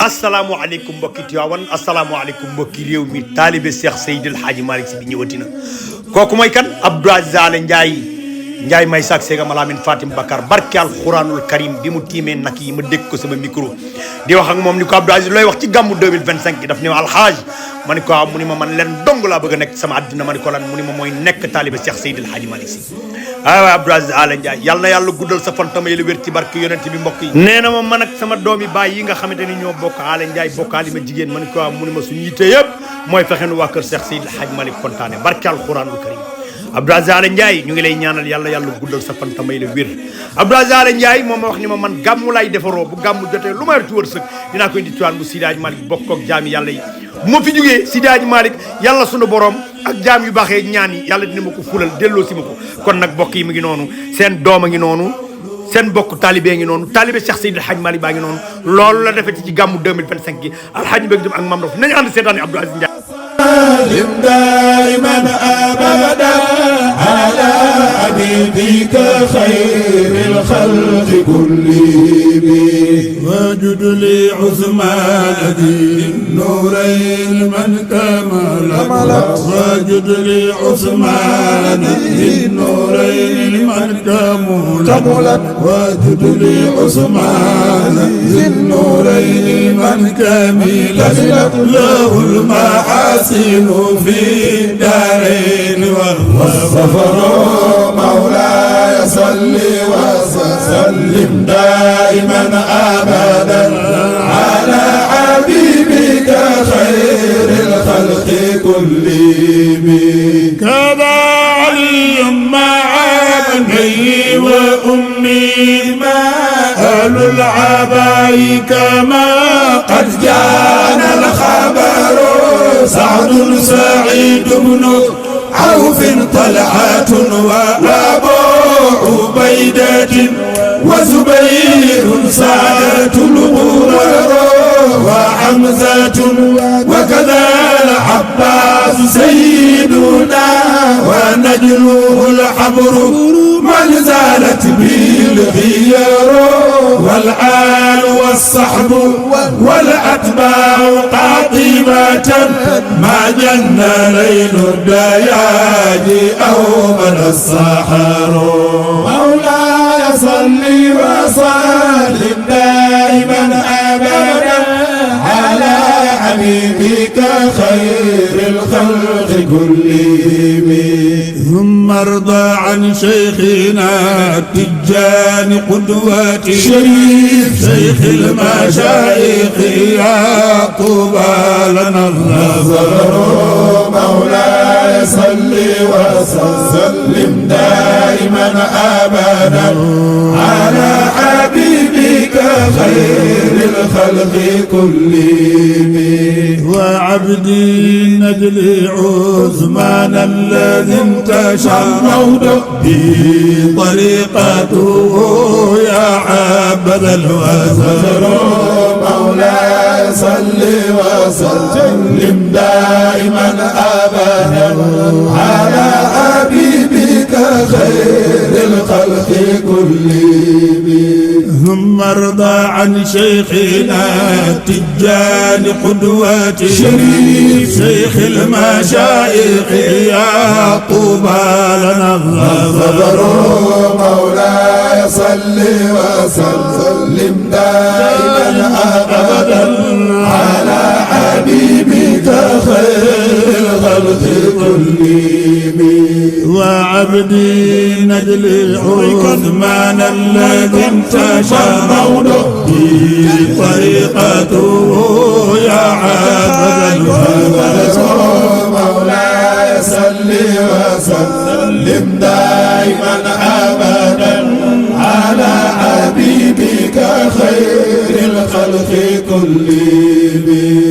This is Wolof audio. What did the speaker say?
asalaamaaleykum mbokki Tiwaawan asalaamaaleykum mbokki réew mi taalibe Cheikh Seydil Hadji Malick Sy bi ñëwati na kooku mooy kan Abdou Aziz Aly Ndiaye may saak Sega Malamine Fatim Bakar barke alxuraanul karim bi mu tiimee nag yi ma dégg ko sama micro di wax ak moom ni ko Abdou Aziz looy wax ci gàmmu 2025 gi daf ne ma alxaaj ma ni ko waaw mu ni ma man leen dong laa bëgg a nekk sama àddina ma ni ko lan mu ni ma mooy nekk taalibe Cheikh Seydil Hadji Malick Sy waaw Abdou Aziz Aly Ndiaye yàlla na yàlla guddal sa fan tamay la wér ci barke yonent bi mbokk yi nee na ma man ak sama doomi baay yi nga xamante ni ñoo bokk Aly Ndiaye bokkaali ma jigéen ma ni ko waaw mu ni ma suñu yitte yëpp mooy fexe nu waa kër Cheikh Seydil Hadji Malick kontaane barke alxuraanul karim Abdou Aziz Aly Ndiaye ñu ngi lay ñaanal yàlla guddal sa fan tamay la wér Abdou Aziz Aly Ndiaye moom ma wax ni ma man gàmmu lay defaroo bu gàmmu jotee lu ma yor ci wërsëg dinaa koy indi Tiwaawan bu Seydi Hadji Malick bokk ak jaami yàlla yi bu ma fi jógee Seydi Hadji Malick yàlla sunu borom ak jaam yu baaxee ñaan yi yàlla dina ma ko fulal delloo si ma ko kon nag bokk yi mu ngi noonu seen doom a ngi noonu seen bokk talibé ngi noonu talibé Cheikh Seydil Hadji Malick baa ngi noonu loolu la defee ci gàmmu 2025 gi alxaaji bëgg dem ak Mame Ndao nañu ànd seetaani Abdou Aziz Ndiaye دائما أبدا على حبيبك خير الخلق كلهم وجد لي عثمان ذي النورين من كمل وجد لي عثمان ذي النورين من كمل وجد لي عثمان ذي النورين من كمل له المحاسن في الدارين والظفر مولاي صل وسلم دائما ابدا على حبيبك خير الخلق كلهم كذا علي مع ابني وامي ما اهل العباء كما قد جاءنا الخبر سعد سعيد بن عوف طلحة وأبو عبيدة وزبير سعادة الغرر وحمزة وكذا العباس سيدنا ونجله الحبر من زالت به الخيار والآل والصحب والأتباع قاطبة ما جن ليل الدياج أو من السحر مولاي صل وسلم دائما أبدا على حبيبك خير الخلق كلهم ثم ارضى عن شيخنا التجان قدوة شريف شيخ المشايخ يا طوبى لنا النظر مولاي صل وسلم دائما ابدا على حبيبك خير الخلق كلهم وعبدي نجل عثمان الذي انتشر به طريقته يا عبد الوزر مولاي صل وسلم دائما ابدا على حبيبك خير الخلق كلهم ثم ارضى عن شيخنا التجان قدوة شريف شيخ المشايخ يا طوبى لنا الظفر مولاي صل وسلم دائما ابدا على حبيبك خير الخلق كلهم وعبدي نجل عثمان الذي انتشر به طريقته يا عبد الوزر مولاي صل وسلم دائما ابدا على حبيبك خير الخلق كلهم